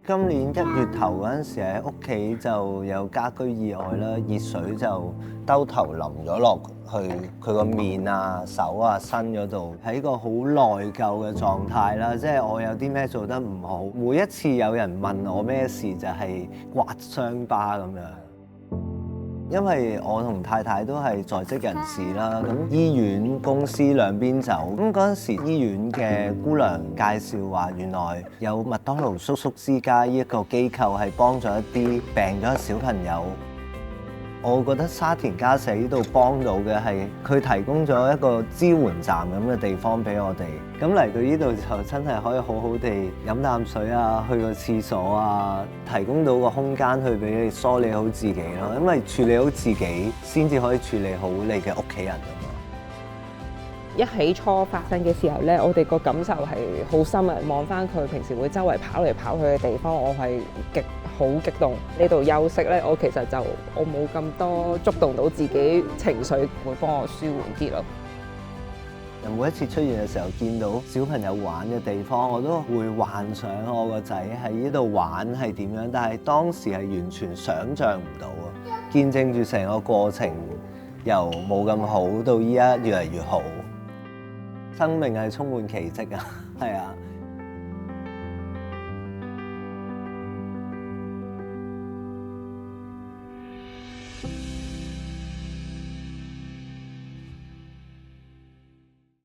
今年1月頭嗰陣時喺屋企就有家居意外啦，熱水就兜頭淋咗落去佢個面啊、手啊、身嗰度，喺個好內疚嘅狀態啦。即係我有啲咩做得唔好，每一次有人問我咩事就係刮傷疤咁樣。因為我同太太都係在職人士啦，咁醫院公司兩邊走，咁嗰陣時醫院嘅姑娘介紹話，原來有麥當勞叔叔之家呢一個機構係幫咗一啲病咗嘅小朋友。我覺得沙田家社呢度幫到嘅係佢提供咗一個支援站咁嘅地方俾我哋，咁嚟到呢度就真係可以好好地飲啖水啊，去個廁所啊，提供到個空間去俾你梳理好自己咯，因為處理好自己先至可以處理好你嘅屋企人啊嘛。一起初發生嘅時候咧，我哋個感受係好深啊！望翻佢平時會周圍跑嚟跑去嘅地方，我係好激動。呢度休息咧，我其實就我冇咁多觸動到自己情緒，會幫我舒緩啲咯。每一次出現嘅時候，見到小朋友玩嘅地方，我都會幻想我個仔喺呢度玩係點樣，但係當時係完全想像唔到啊！見證住成個過程，由冇咁好到依家越嚟越好。生命係充滿奇蹟啊，係啊！